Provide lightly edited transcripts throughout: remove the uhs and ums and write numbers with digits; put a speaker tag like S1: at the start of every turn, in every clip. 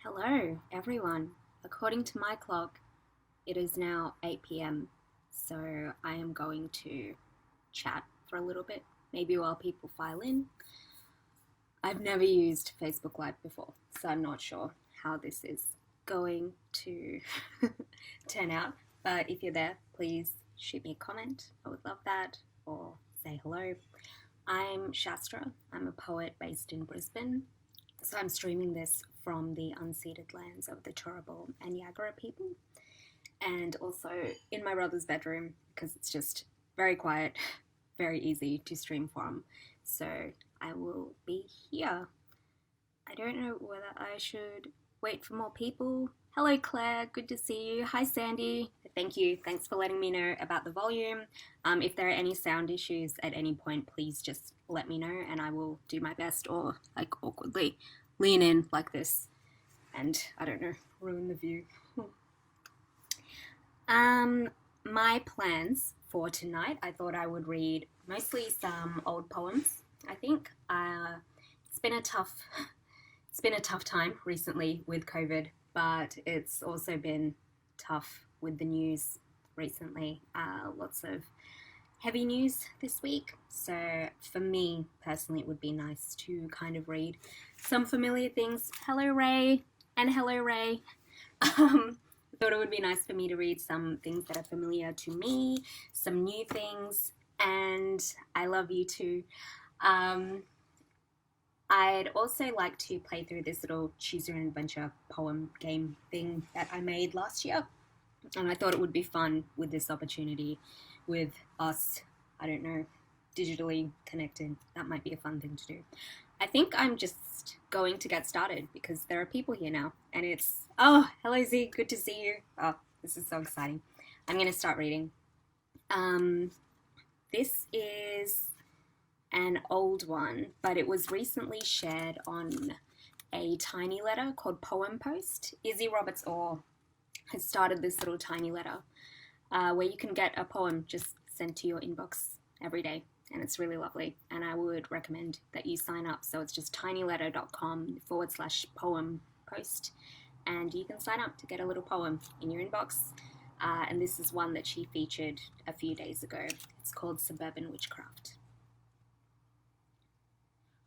S1: Hello, everyone. According to my clock, it is now 8 p.m. So I am going to chat for a little bit, maybe while people file in. I've never used Facebook Live before, so I'm not sure how this is going to turn out. But if you're there, please shoot me a comment. I would love that. Or say hello. I'm Shastra. I'm a poet based in Brisbane. So I'm streaming this from the unceded lands of the Turrbal and Yagara people, and also in my brother's bedroom because it's just very quiet, very easy to stream from. So I will be here. I don't know whether I should wait for more people. Hello Claire, good to see you. Hi Sandy. Thank you. Thanks for letting me know about the volume. If there are any sound issues at any point, please just let me know and I will do my best, or like awkwardly lean in like this and, I don't know, ruin the view. My plans for tonight, I thought I would read mostly some old poems. I think it's been a tough time recently with COVID, but it's also been tough with the news recently. Lots of heavy news this week. So for me personally, it would be nice to kind of read some familiar things. Hello Ray, and hello Ray. I thought it would be nice for me to read some things that are familiar to me, some new things, and I love you too. I'd also like to play through this little choose your own adventure poem game thing that I made last year. And I thought it would be fun with this opportunity with us, I don't know, digitally connected. That might be a fun thing to do. I think I'm just going to get started because there are people here now and it's, oh, hello Z, good to see you. Oh, this is so exciting. I'm going to start reading. This is an old one, but it was recently shared on a tiny letter called Poem Post. Izzy Roberts Orr has started this little tiny letter where you can get a poem just sent to your inbox every day, and it's really lovely, and I would recommend that you sign up. So it's just tinyletter.com/poem post, and you can sign up to get a little poem in your inbox, and this is one that she featured a few days ago. It's called Suburban Witchcraft.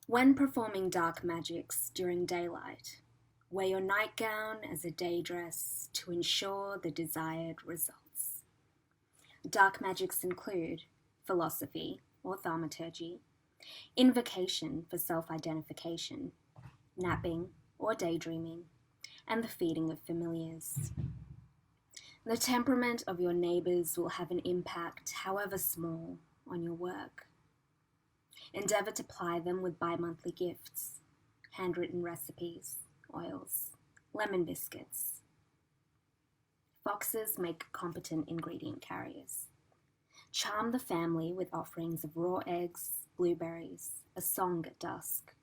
S1: When performing dark magics during daylight, wear your nightgown as a day dress to ensure the desired results. Dark magics include philosophy or thaumaturgy, invocation for self-identification, napping or daydreaming, and the feeding of familiars. The temperament of your neighbours will have an impact, however small, on your work. Endeavour to ply them with bi-monthly gifts, handwritten recipes, oils, lemon biscuits. Foxes make competent ingredient carriers. Charm the family with offerings of raw eggs, blueberries, a song at dusk.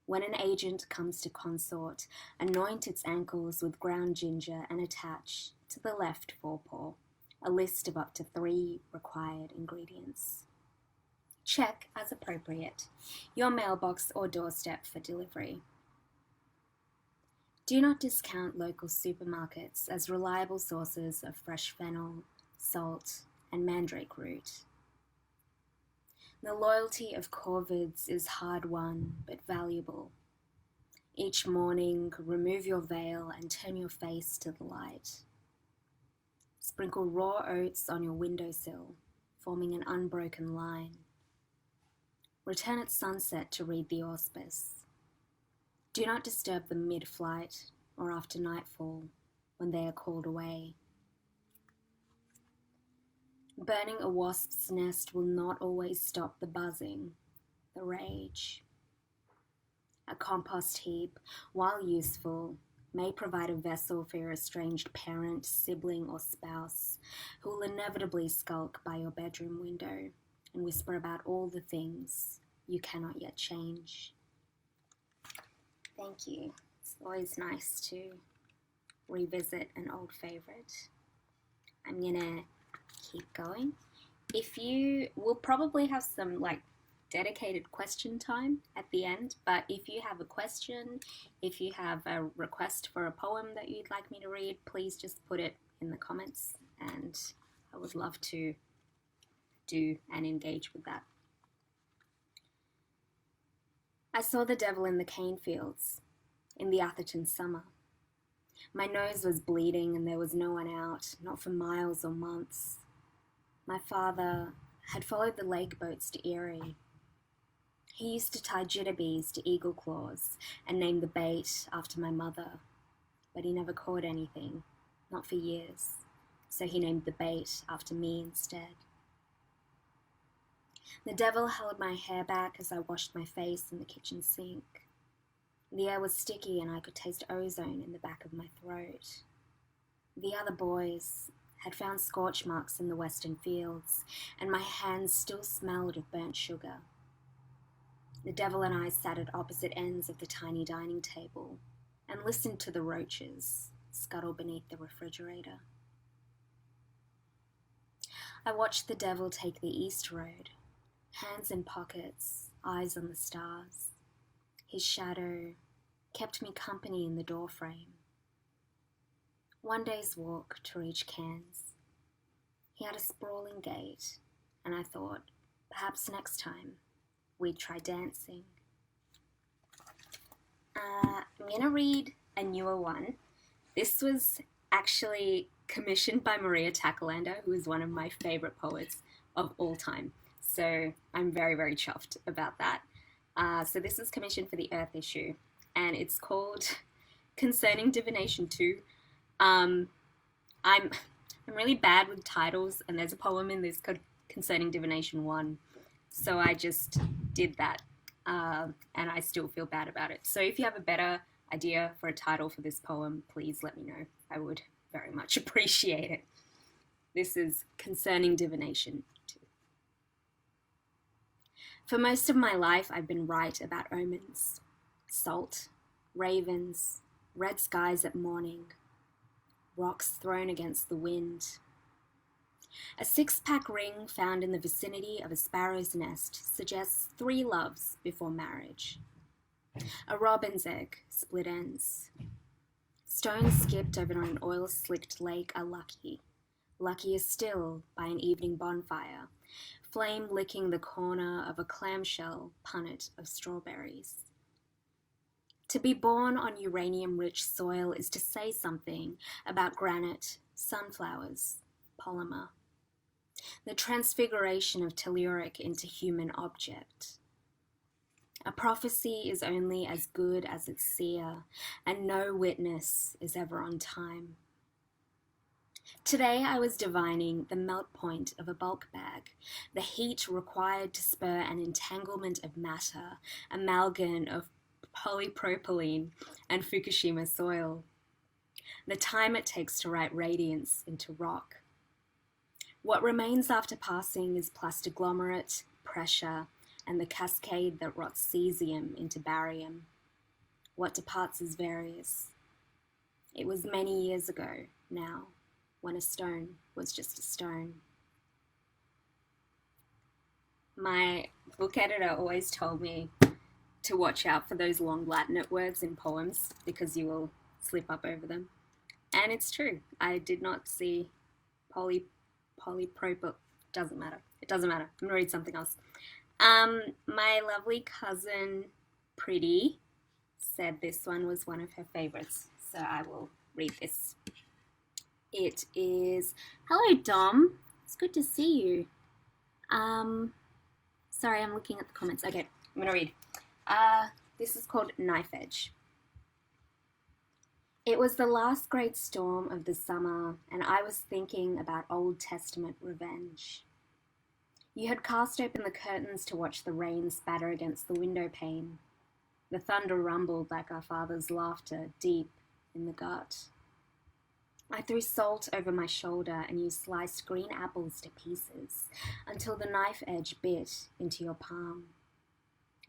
S1: When an agent comes to consort, anoint its ankles with ground ginger and attach to the left forepaw a list of up to 3 required ingredients. Check, as appropriate, your mailbox or doorstep for delivery. Do not discount local supermarkets as reliable sources of fresh fennel, salt, and mandrake root. The loyalty of corvids is hard-won but valuable. Each morning, remove your veil and turn your face to the light. Sprinkle raw oats on your windowsill, forming an unbroken line. Return at sunset to read the auspice. Do not disturb them mid-flight or after nightfall when they are called away. Burning a wasp's nest will not always stop the buzzing, the rage. A compost heap, while useful, may provide a vessel for your estranged parent, sibling, or spouse who will inevitably skulk by your bedroom window and whisper about all the things you cannot yet change. Thank you. It's always nice to revisit an old favorite. I'm gonna keep going. We'll probably have some like dedicated question time at the end, but if you have a question, if you have a request for a poem that you'd like me to read, please just put it in the comments and I would love to do and engage with that. I saw the devil in the cane fields in the Atherton summer. My nose was bleeding and there was no one out, not for miles or months. My father had followed the lake boats to Erie. He used to tie jitterbees to eagle claws and name the bait after my mother, but he never caught anything, not for years, so he named the bait after me instead. The devil held my hair back as I washed my face in the kitchen sink. The air was sticky and I could taste ozone in the back of my throat. The other boys had found scorch marks in the western fields, and my hands still smelled of burnt sugar. The devil and I sat at opposite ends of the tiny dining table and listened to the roaches scuttle beneath the refrigerator. I watched the devil take the east road, hands in pockets, eyes on the stars. His shadow kept me company in the doorframe. One day's walk to reach Cairns. He had a sprawling gait, and I thought, perhaps next time, we'd try dancing. I'm going to read a newer one. This was actually commissioned by Maria Takalander, who is one of my favourite poets of all time. So I'm very, very chuffed about that. So this is commissioned for the Earth issue, and it's called Concerning Divination 2. I'm really bad with titles, and there's a poem in this called Concerning Divination 1. So I just did that, and I still feel bad about it. So if you have a better idea for a title for this poem, please let me know. I would very much appreciate it. This is Concerning Divination 2. For most of my life, I've been right about omens. Salt, ravens, red skies at morning, rocks thrown against the wind. A 6-pack ring found in the vicinity of a sparrow's nest suggests 3 loves before marriage. A robin's egg, split ends. Stones skipped over an oil-slicked lake are lucky. Luckier still by an evening bonfire, flame licking the corner of a clamshell punnet of strawberries. To be born on uranium-rich soil is to say something about granite, sunflowers, polymer. The transfiguration of telluric into human object. A prophecy is only as good as its seer, and no witness is ever on time. Today I was divining the melt point of a bulk bag, the heat required to spur an entanglement of matter, amalgam of polypropylene and Fukushima soil. The time it takes to write radiance into rock. What remains after passing is plastoglomerate, pressure, and the cascade that rots cesium into barium. What departs is various. It was many years ago now, when a stone was just a stone. My book editor always told me to watch out for those long Latinate words in poems because you will slip up over them. And it's true. I did not see polypropyl. Doesn't matter. It doesn't matter. I'm going to read something else. My lovely cousin Pretty said this one was one of her favorites, so I will read this. It is, hello Dom, it's good to see you. Sorry, I'm looking at the comments. Okay, I'm gonna read. This is called Knife Edge. It was the last great storm of the summer, and I was thinking about Old Testament revenge. You had cast open the curtains to watch the rain spatter against the window pane. The thunder rumbled like our father's laughter deep in the gut. I threw salt over my shoulder and you sliced green apples to pieces until the knife edge bit into your palm.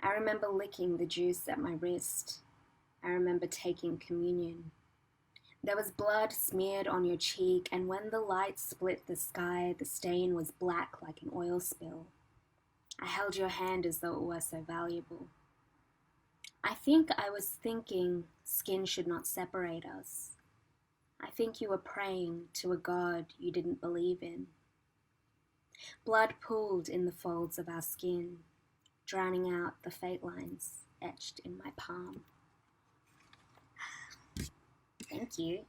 S1: I remember licking the juice at my wrist. I remember taking communion. There was blood smeared on your cheek, and when the light split the sky, the stain was black like an oil spill. I held your hand as though it were so valuable. I think I was thinking skin should not separate us. I think you were praying to a God you didn't believe in. Blood pooled in the folds of our skin, drowning out the fate lines etched in my palm. Thank you.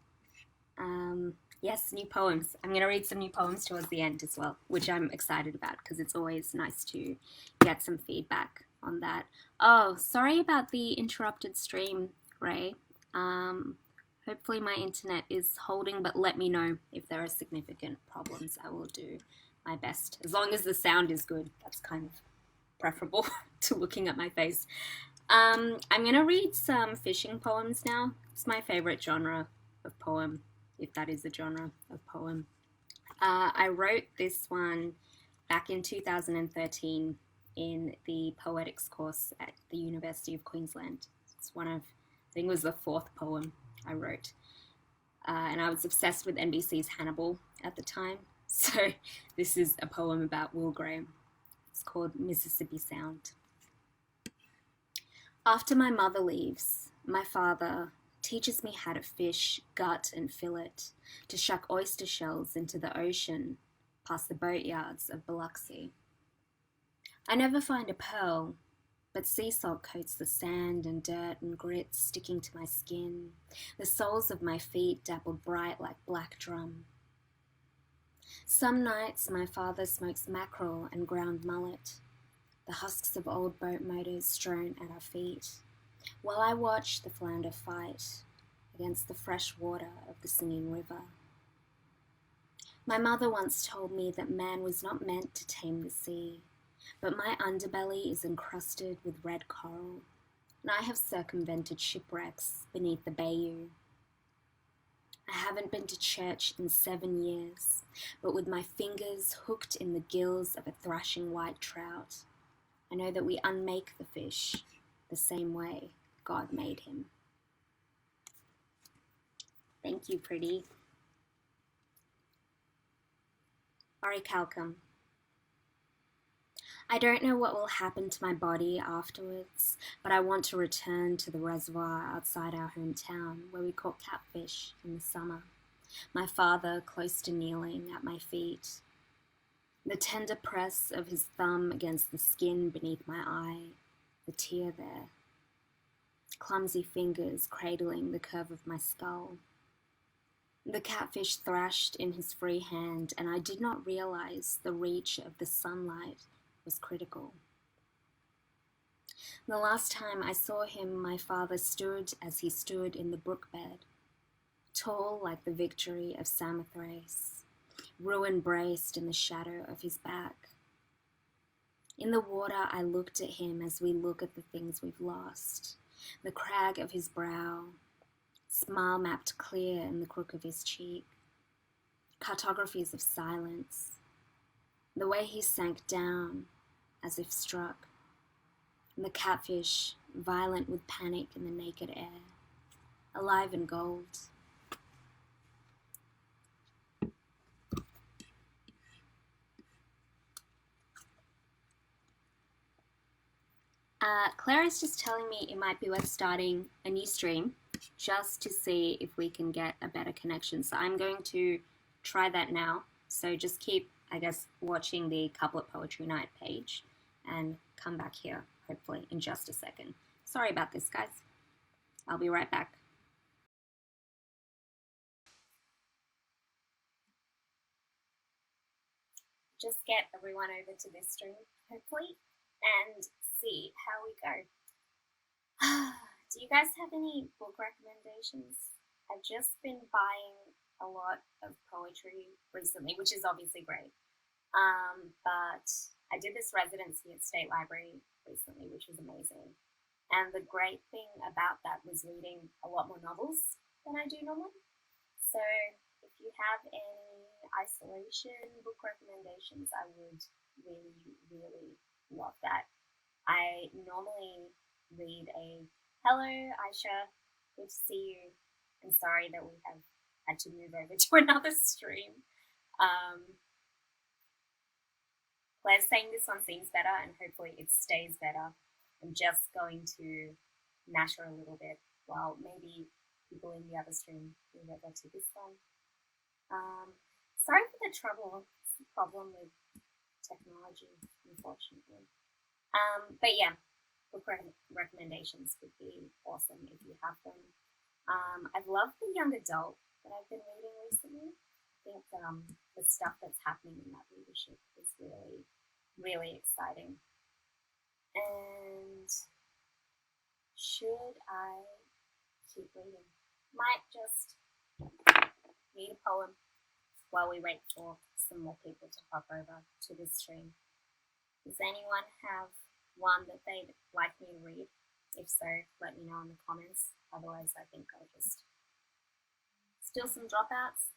S1: Yes, new poems. I'm going to read some new poems towards the end as well, which I'm excited about because it's always nice to get some feedback on that. Oh, sorry about the interrupted stream, Ray. Hopefully my internet is holding, but let me know if there are significant problems. I will do my best. As long as the sound is good, that's kind of preferable to looking at my face. I'm going to read some fishing poems now. It's my favorite genre of poem, if that is a genre of poem. I wrote this one back in 2013 in the poetics course at the University of Queensland. It's one of, I think it was the fourth poem I wrote. And I was obsessed with NBC's Hannibal at the time. So this is a poem about Will Graham. It's called Mississippi Sound. After my mother leaves, my father teaches me how to fish, gut and fillet, to shuck oyster shells into the ocean past the boatyards of Biloxi. I never find a pearl, but sea salt coats the sand and dirt and grit sticking to my skin, the soles of my feet dappled bright like black drum. Some nights my father smokes mackerel and ground mullet, the husks of old boat motors strewn at our feet, while I watch the flounder fight against the fresh water of the singing river. My mother once told me that man was not meant to tame the sea, but my underbelly is encrusted with red coral, and I have circumvented shipwrecks beneath the bayou. I haven't been to church in 7 years, but with my fingers hooked in the gills of a thrashing white trout, I know that we unmake the fish the same way God made him. Thank you, pretty. Orichalcum. I don't know what will happen to my body afterwards, but I want to return to the reservoir outside our hometown where we caught catfish in the summer. My father close to kneeling at my feet. The tender press of his thumb against the skin beneath my eye, the tear there. Clumsy fingers cradling the curve of my skull. The catfish thrashed in his free hand, and I did not realize the reach of the sunlight was critical. The last time I saw him, my father stood as he stood in the brook bed, tall like the victory of Samothrace, ruin braced in the shadow of his back. In the water, I looked at him as we look at the things we've lost, the crag of his brow, smile mapped clear in the crook of his cheek, cartographies of silence, the way he sank down as if struck, and the catfish violent with panic in the naked air, alive in gold. Claire is just telling me it might be worth starting a new stream just to see if we can get a better connection. So I'm going to try that now. So just keep, I guess, watching the Couplet Poetry Night page and come back here, hopefully, in just a second. Sorry about this, guys. I'll be right back. Just get everyone over to this stream, hopefully, and see how we go. Do you guys have any book recommendations? I've just been buying a lot of poetry recently, which is obviously great. But I did this residency at State Library recently, which was amazing. And the great thing about that was reading a lot more novels than I do normally. So if you have any isolation book recommendations, I would really, really love that. I normally read a hello, Aisha, good to see you. I'm sorry that we have had to move over to another stream. Claire's saying this one seems better, and hopefully it stays better. I'm just going to natter a little bit while maybe people in the other stream will get to this one. Sorry for the problem with technology, unfortunately. But yeah, book recommendations would be awesome if you have them. I've loved the young adult that I've been reading recently. I think the stuff that's happening in that readership is really, really exciting. And should I keep reading? Might just read a poem while we wait for some more people to hop over to this stream. Does anyone have one that they'd like me to read? If so, let me know in the comments. Otherwise, I think I'll just steal some dropouts.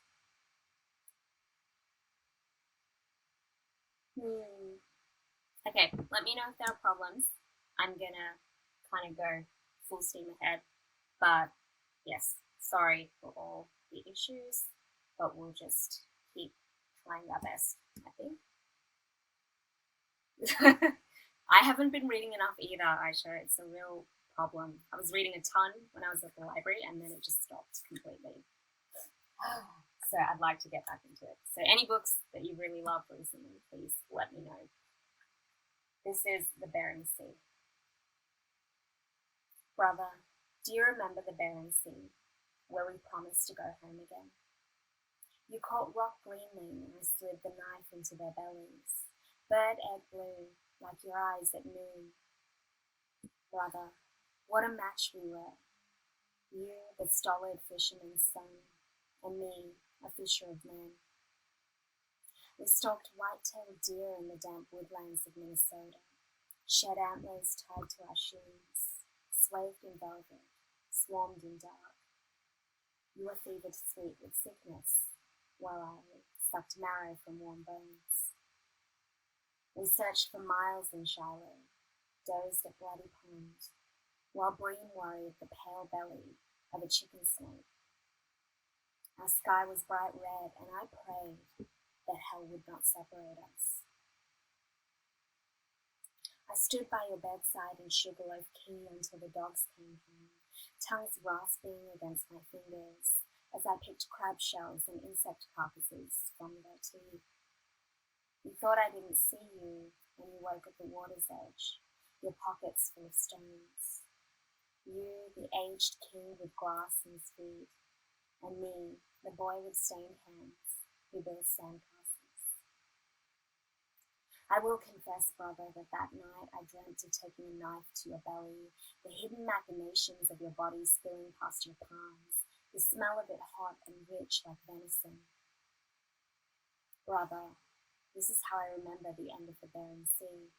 S1: Okay, let me know if there are problems. I'm gonna kind of go full steam ahead. But yes, sorry for all the issues, but we'll just keep trying our best, I think. I haven't been reading enough either, Aisha. It's a real problem. I was reading a ton when I was at the library, and then it just stopped completely. So I'd like to get back into it. So any books that you really loved recently, please let me know. This is the Bering Sea. Brother, do you remember the Bering Sea, where we promised to go home again? You caught rock greenling, and I slid the knife into their bellies. Bird egg blue, like your eyes at noon. Brother, what a match we were. You, the stolid fisherman's son, and me, a fisher of men. We stalked white-tailed deer in the damp woodlands of Minnesota, shed antlers tied to our shoes, swathed in velvet, swarmed in dark. You were fevered sweet with sickness, while I sucked marrow from warm bones. We searched for miles in Shiloh, dozed at Bloody Pond, while Breen worried the pale belly of a chicken snake. Our sky was bright red, and I prayed that hell would not separate us. I stood by your bedside in Sugarloaf Key until the dogs came home, tongues rasping against my fingers as I picked crab shells and insect carcasses from their teeth. You thought I didn't see you when you woke at the water's edge, your pockets full of stones. You, the aged king with glass in his feet, and me, the boy with stained hands, who builds sandcastles. I will confess, brother, that night I dreamt of taking a knife to your belly, the hidden machinations of your body spilling past your palms, the smell of it hot and rich like venison. Brother, this is how I remember the end of the Bering Sea.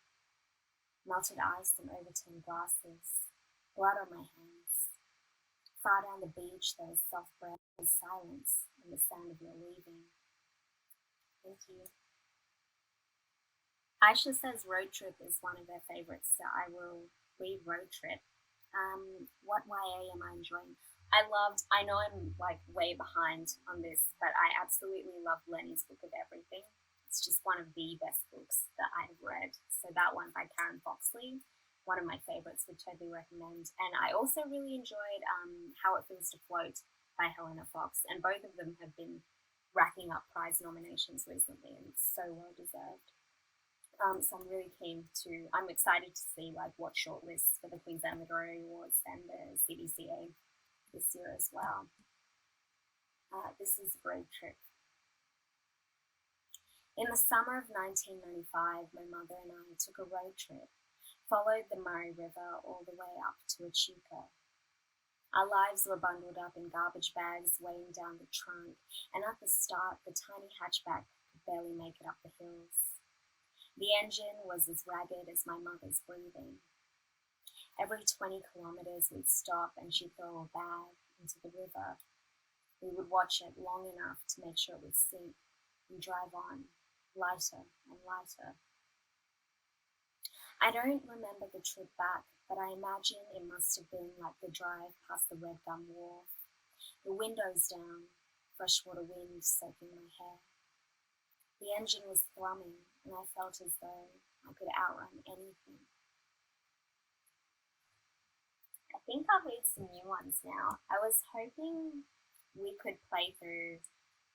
S1: Melted ice and overturned glasses, blood on my hands. Far down the beach there is soft breath and silence and the sound of your leaving. Thank you. Aisha says Road Trip is one of her favourites, so I will read Road Trip. What YA am I enjoying? I know I'm like way behind on this, but I absolutely love Lenny's Book of Everything. It's just one of the best books that I've read. So that one by Karen Foxley, one of my favourites, would totally recommend. And I also really enjoyed How It Feels to Float by Helena Fox, and both of them have been racking up prize nominations recently, and it's so well deserved. So I'm excited to see like what shortlists for the Queensland Literary Awards and the CDCA this year as well. This is Road Trip. In the summer of 1995, my mother and I took a road trip, followed the Murray River all the way up to Echuca. Our lives were bundled up in garbage bags weighing down the trunk, and at the start, the tiny hatchback could barely make it up the hills. The engine was as ragged as my mother's breathing. Every 20 kilometres we'd stop and she'd throw a bag into the river. We would watch it long enough to make sure it would sink and drive on, lighter and lighter. I don't remember the trip back, but I imagine it must have been like the drive past the Red Gum Wharf, the windows down, freshwater wind soaking my hair. The engine was thrumming, and I felt as though I could outrun anything. I think I'll read some new ones now. I was hoping we could play through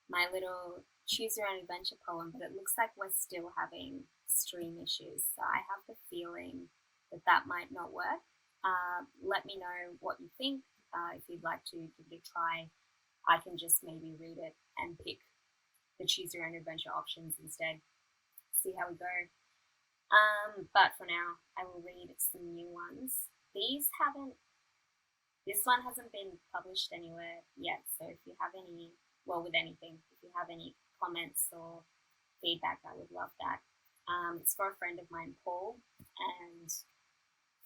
S1: my little choose your own adventure poem, but it looks like we're still having stream issues. So I have the feeling that that might not work. Let me know what you think. If you'd like to give it a try, I can just maybe read it and pick the choose your own adventure options instead. See how we go. But for now, I will read some new ones. This one hasn't been published anywhere yet, so if you have any, well, with anything, if you have any comments or feedback, I would love that. It's for a friend of mine, Paul, and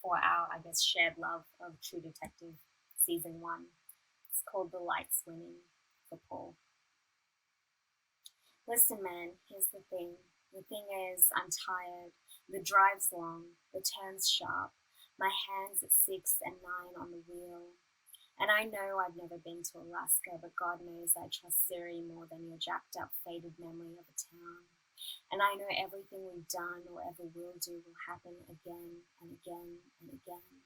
S1: for our, I guess, shared love of True Detective Season 1. It's called The Light's Winning for Paul. Listen, man, here's the thing. The thing is, I'm tired. The drive's long. The turn's sharp. My hands at 6 and 9 on the wheel. And I know I've never been to Alaska, but God knows I trust Siri more than your jacked up, faded memory of a town. And I know everything we've done or ever will do will happen again and again and again.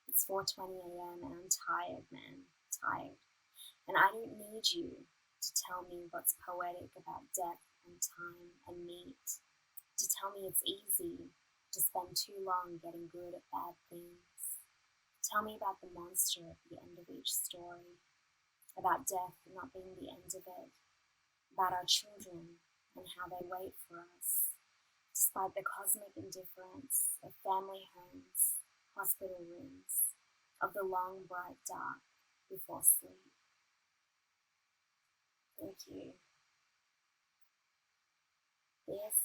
S1: It's 4:20 a.m. and I'm tired, man. Tired. And I don't need you to tell me what's poetic about death and time and meat, to tell me it's easy to spend too long getting good at bad things. Tell me about the monster at the end of each story, about death not being the end of it, about our children and how they wait for us, despite the cosmic indifference of family homes, hospital rooms, of the long bright dark before sleep. Thank you. This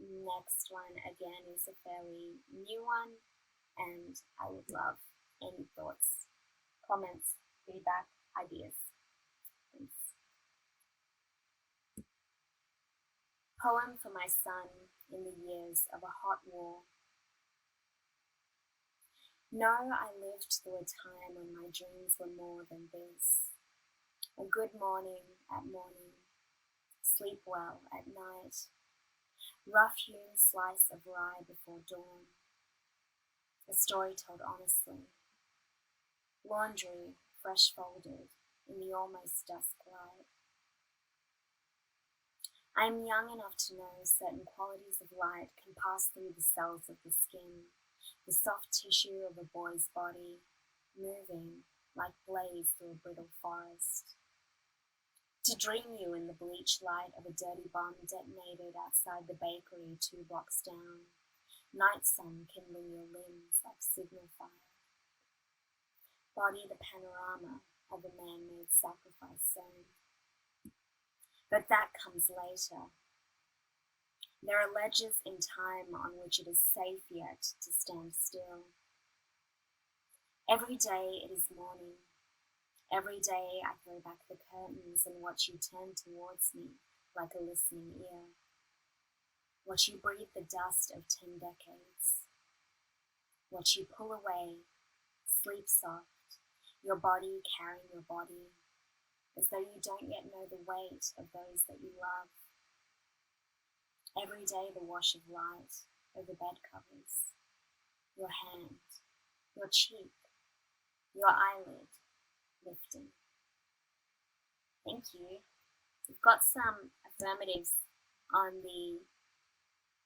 S1: next one, again, is a fairly new one, and I would love any thoughts, comments, feedback, ideas. Thanks. Poem for my son in the years of a hot war. No, I lived through a time when my dreams were more than this. A good morning at morning, sleep well at night, rough-hewn slice of rye before dawn, a story told honestly, laundry fresh folded in the almost dusk light. I am young enough to know certain qualities of light can pass through the cells of the skin, the soft tissue of a boy's body, moving like blaze through a brittle forest. To dream you in the bleach light of a dirty bomb detonated outside the bakery 2 blocks down, night sun kindling your limbs like signal fire. Body the panorama of a man-made sacrifice zone. But that comes later. There are ledges in time on which it is safe yet to stand still. Every day it is morning. Every day I throw back the curtains and watch you turn towards me like a listening ear. Watch you breathe the dust of 10 decades. Watch you pull away, sleep soft, your body carrying your body, as though you don't yet know the weight of those that you love. Every day the wash of light over bed covers, your hand, your cheek, your eyelid lifting. Thank you. We've got some affirmatives on the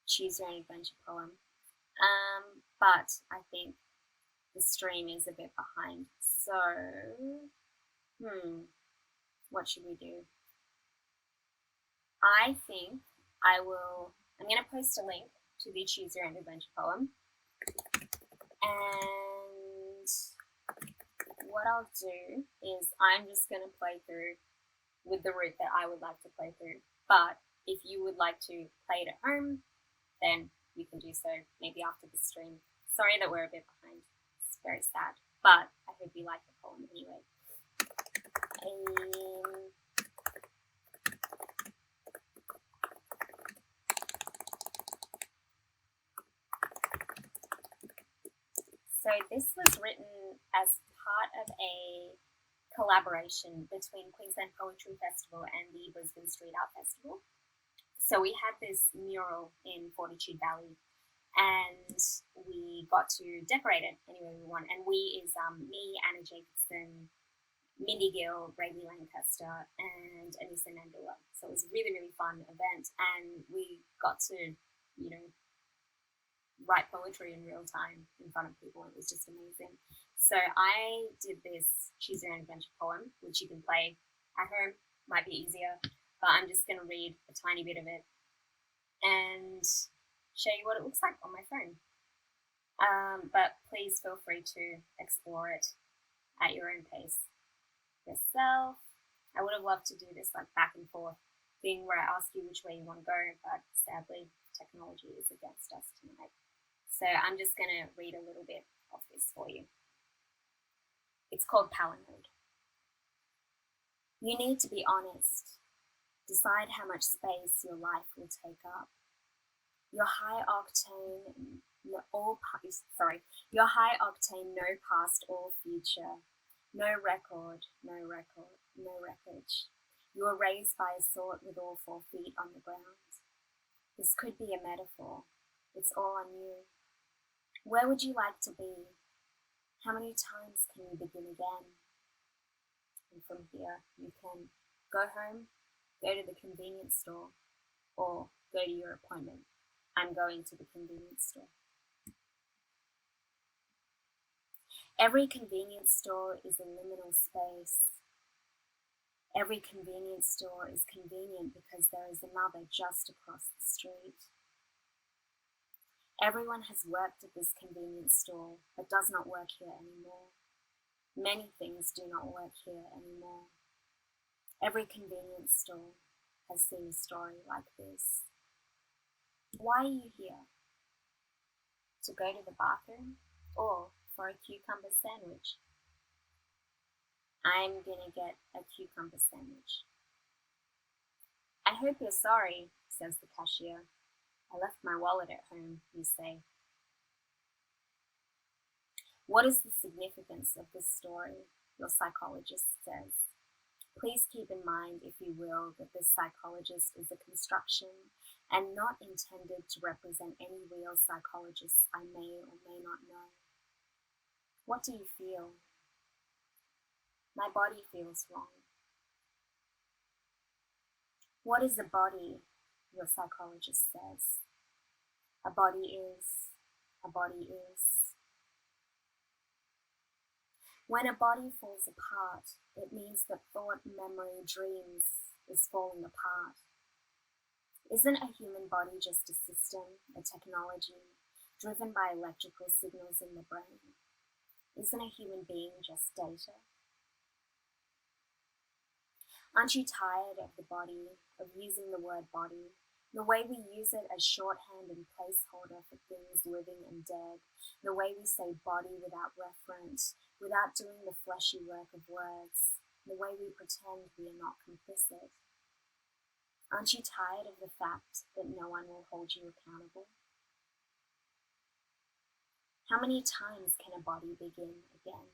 S1: Choose Your Own Adventure poem, but I think the stream is a bit behind. So, what should we do? I think I'm going to post a link to the Choose Your Own Adventure poem, and what I'll do is I'm just going to play through with the route that I would like to play through. But if you would like to play it at home, then you can do so maybe after the stream. Sorry that we're a bit behind. It's very sad. But I hope you like the poem anyway. So this was written as part of a collaboration between Queensland Poetry Festival and the Brisbane Street Art Festival. So we had this mural in Fortitude Valley, and we got to decorate it any way we want. And we is me, Anna Jacobson, Mindy Gill, Rayleigh Lancaster, and Anissa Nandula. So it was a really, really fun event, and we got to, you know, write poetry in real time in front of people. It was just amazing. So I did this Choose Your Own Adventure poem, which you can play at home, might be easier, but I'm just going to read a tiny bit of it and show you what it looks like on my phone. But please feel free to explore it at your own pace yourself. I would have loved to do this like back and forth thing where I ask you which way you want to go, but sadly technology is against us tonight. So I'm just going to read a little bit of this for you. It's called Palinode. You need to be honest. Decide how much space your life will take up. Your high octane, your high octane, no past or future. No record, no wreckage. You were raised by a sort with all 4 feet on the ground. This could be a metaphor. It's all on you. Where would you like to be? How many times can you begin again? And from here, you can go home, go to the convenience store, or go to your appointment. I'm going to the convenience store. Every convenience store is a liminal space. Every convenience store is convenient because there is another just across the street. Everyone has worked at this convenience store, but does not work here anymore. Many things do not work here anymore. Every convenience store has seen a story like this. Why are you here? To go to the bathroom or for a cucumber sandwich? I'm gonna get a cucumber sandwich. I hope you're sorry, says the cashier. I left my wallet at home, you say. What is the significance of this story? Your psychologist says. Please keep in mind, if you will, that this psychologist is a construction and not intended to represent any real psychologists I may or may not know. What do you feel? My body feels wrong. What is a body? Your psychologist says. A body is. When a body falls apart, it means that thought, memory, dreams is falling apart. Isn't a human body just a system, a technology, driven by electrical signals in the brain? Isn't a human being just data? Aren't you tired of the body, of using the word body, the way we use it as shorthand and placeholder for things living and dead, the way we say body without reference, without doing the fleshy work of words, the way we pretend we are not complicit? Aren't you tired of the fact that no one will hold you accountable? How many times can a body begin again?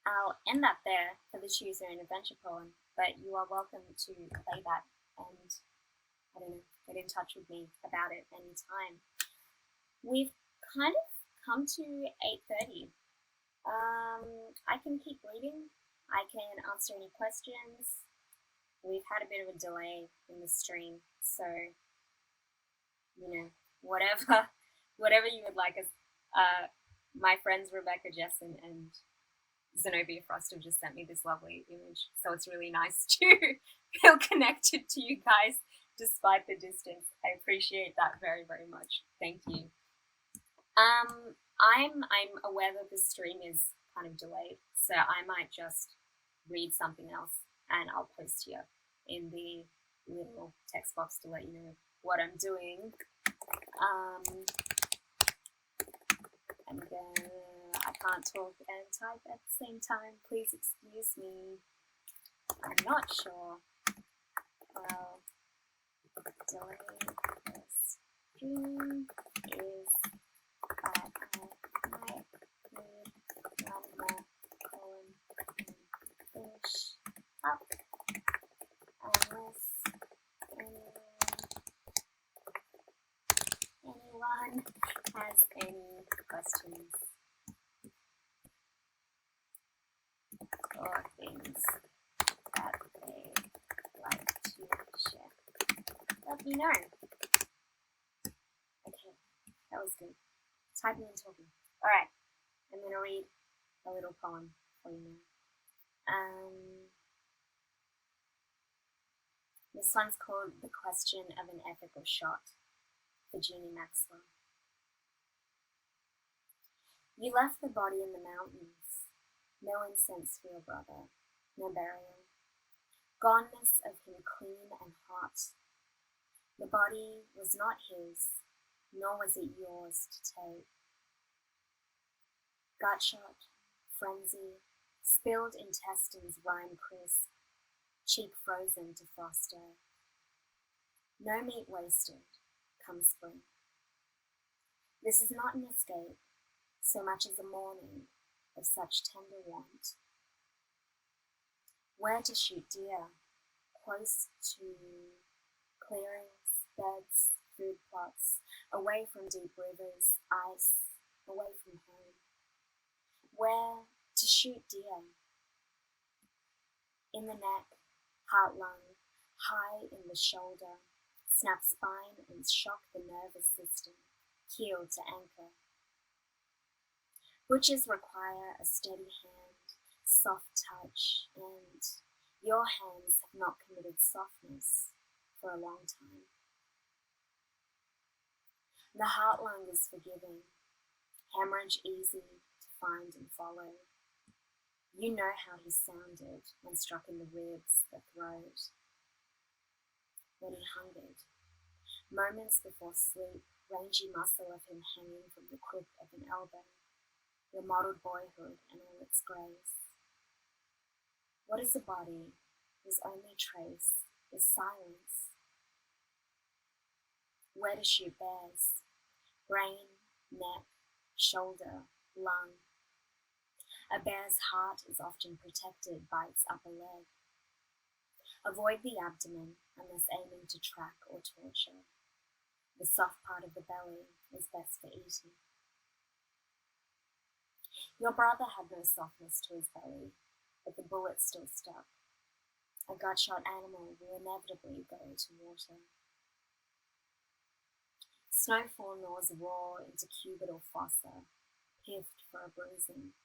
S1: I'll end that there for the Choose Your Own Adventure poem, but you are welcome to play that and, get in touch with me about it anytime. We've kind of come to 8:30. I can keep reading. I can answer any questions. We've had a bit of a delay in the stream, so, whatever you would like. My friends Rebecca Jessen and Zenobia Frost have just sent me this lovely image, so it's really nice to feel connected to you guys despite the distance. I appreciate that very, very much. Thank you. I'm aware that the stream is kind of delayed, so I might just read something else and I'll post here in the little text box to let you know what I'm doing. And then I can't talk and type at the same time. Please excuse me. I'm not sure how delayed this stream is, but I might read one more poem and finish up. Unless questions or things that they like to share, let me know. Okay, that was good. Typing and talking. Alright, I'm going to read a little poem for you now. This one's called The Question of an Ethical Shot, for Jeannie Maxwell. You left the body in the mountains, no incense for your brother, no burial, goneness of him clean and hot. The body was not his, nor was it yours to take. Gutshot, frenzy, spilled intestines rime crisp, cheek frozen to froster. No meat wasted, come spring. This is not an escape, so much as a mourning of such tender want. Where to shoot deer, close to clearings, beds, food plots, away from deep rivers, ice, away from home. Where to shoot deer? In the neck, heart lung, high in the shoulder, snap spine and shock the nervous system, keel to anchor. Butchers require a steady hand, soft touch, and your hands have not committed softness for a long time. The heart lung is forgiving, hemorrhage easy to find and follow. You know how he sounded when struck in the ribs, the throat, when he hungered. Moments before sleep, rangy muscle of him hanging from the crook of an elbow, your mottled boyhood and all its grace. What is a body whose only trace is silence? Where to shoot bears? Brain, neck, shoulder, lung. A bear's heart is often protected by its upper leg. Avoid the abdomen unless aiming to track or torture. The soft part of the belly is best for eating. Your brother had no softness to his belly, but the bullet still stuck. A gut-shot animal will inevitably go to water. Snowfall gnaws raw into cubit or fossa, pithed for a bruising.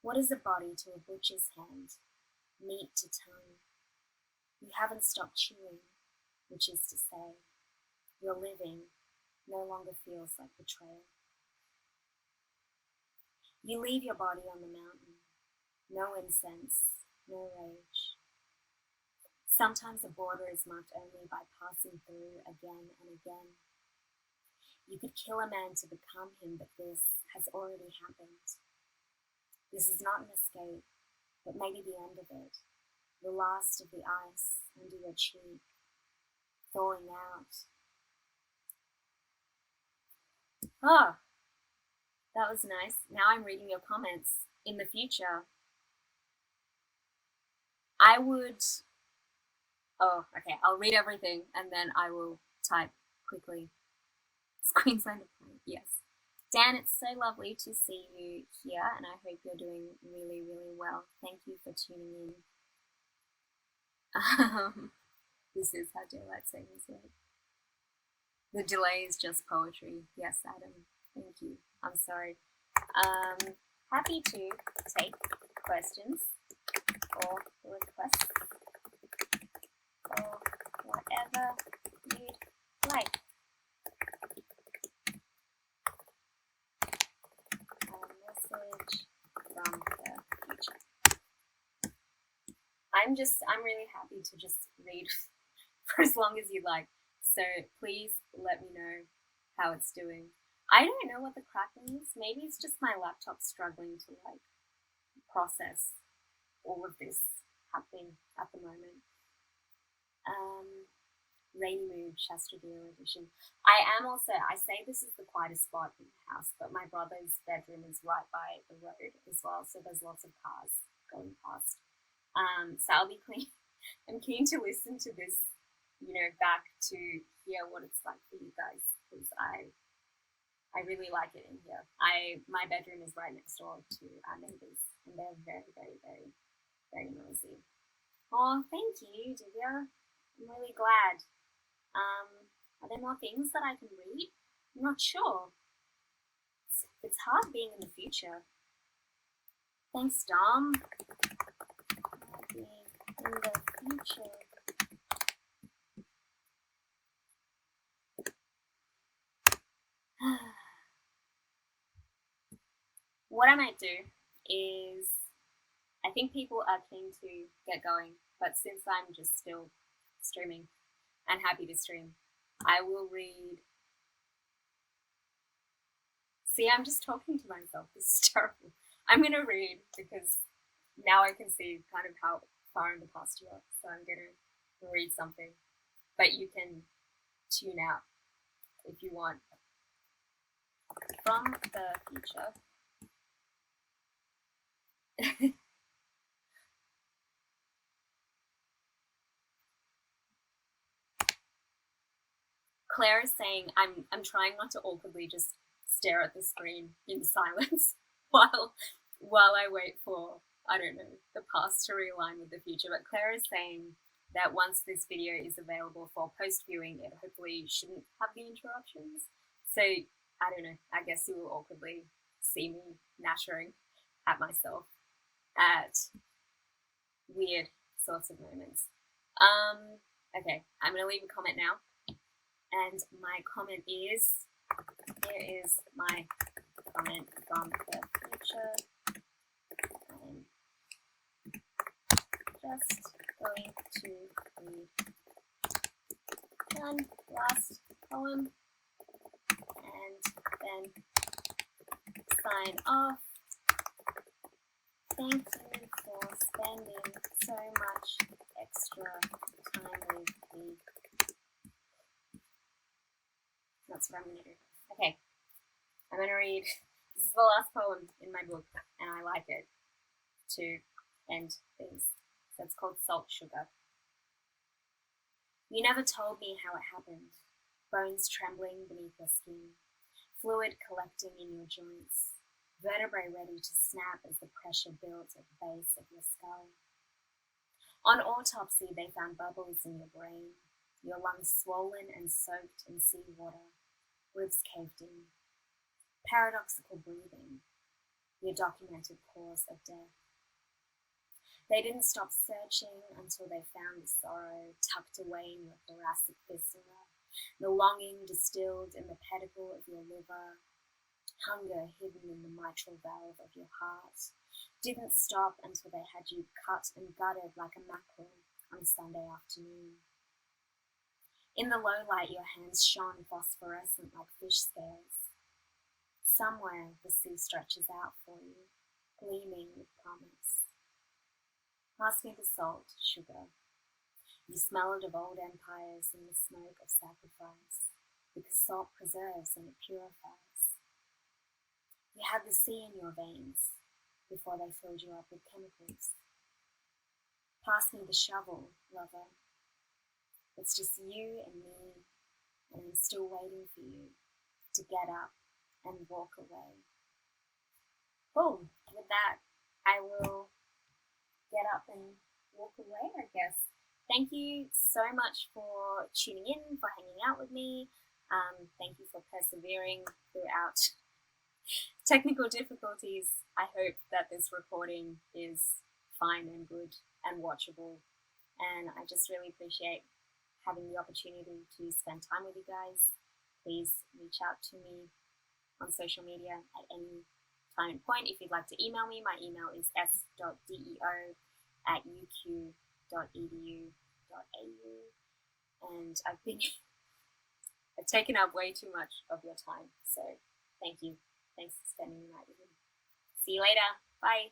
S1: What is a body to a butcher's hand, meat to tongue? You haven't stopped chewing, which is to say, your living no longer feels like betrayal. You leave your body on the mountain, no incense, no rage. Sometimes a border is marked only by passing through again and again. You could kill a man to become him, but this has already happened. This is not an escape, but maybe the end of it, the last of the ice under your cheek, thawing out. Oh, that was nice. Now I'm reading your comments. In the future, I would... Oh, okay, I'll read everything and then I will type quickly. It's Queenslander Planet, yes. Dan, it's so lovely to see you here, and I hope you're doing really, really well. Thank you for tuning in. This is how daylight savings work. The delay is just poetry. Yes, Adam. Thank you. I'm sorry. Happy to take questions or requests or whatever you'd like. Message from the future. I'm really happy to just read for as long as you like. So please let me know how it's doing. I don't know what the crackling is. Maybe it's just my laptop struggling to like process all of this happening at the moment. Rainy Mood Shastra Deo edition. I say this is the quietest spot in the house, but my brother's bedroom is right by the road as well, so there's lots of cars going past. So I'm keen to listen to this, back to hear what it's like for you guys, because I I really like it in here. My bedroom is right next door to our neighbours, and they're very, very, very, very noisy. Oh, thank you, Divya. I'm really glad. Are there more things that I can read? I'm not sure. It's hard being in the future. Thanks, Dom. Being in the future. What I might do is, I think people are keen to get going, but since I'm just still streaming and happy to stream, I will read. See, I'm just talking to myself. This is terrible. I'm going to read because now I can see kind of how far in the past you are. So I'm going to read something, but you can tune out if you want. From the future. Claire is saying I'm trying not to awkwardly just stare at the screen in silence while I wait for, I don't know, the past to realign with the future. But Claire is saying that once this video is available for post viewing, it hopefully shouldn't have the interruptions. So I don't know. I guess you will awkwardly see me nattering at myself at weird sorts of moments. Okay, I'm gonna leave a comment now. And my comment is, here is my comment from the future. I'm just going to read one last poem and then sign off. Thank you for spending so much extra time with me. That's what I'm going to do. Okay, I'm going to read, this is the last poem in my book, and I like it to end things. So it's called Salt Sugar. You never told me how it happened. Bones trembling beneath your skin, fluid collecting in your joints, vertebrae ready to snap as the pressure built at the base of your skull. On autopsy, they found bubbles in your brain, your lungs swollen and soaked in seawater, ribs caved in. Paradoxical breathing, your documented cause of death. They didn't stop searching until they found the sorrow tucked away in your thoracic viscera, the longing distilled in the pedicle of your liver, hunger hidden in the mitral valve of your heart. Didn't stop until they had you cut and gutted like a mackerel on a Sunday afternoon. In the low light, your hands shone phosphorescent like fish scales. Somewhere the sea stretches out for you, gleaming with promise. Pass me the salt, sugar. You smell it of old empires in the smoke of sacrifice, because salt preserves and it purifies. You had the sea in your veins before they filled you up with chemicals. Pass me the shovel, lover. It's just you and me, and I'm still waiting for you to get up and walk away. Cool. With that, I will get up and walk away, I guess. Thank you so much for tuning in, for hanging out with me. Thank you for persevering throughout technical difficulties. I hope that this recording is fine and good and watchable. And I just really appreciate having the opportunity to spend time with you guys. Please reach out to me on social media at any time and point. If you'd like to email me, my email is s.deo@uq.edu.au. And I've taken up way too much of your time, so thank you. Thanks for spending the night with me. See you later. Bye.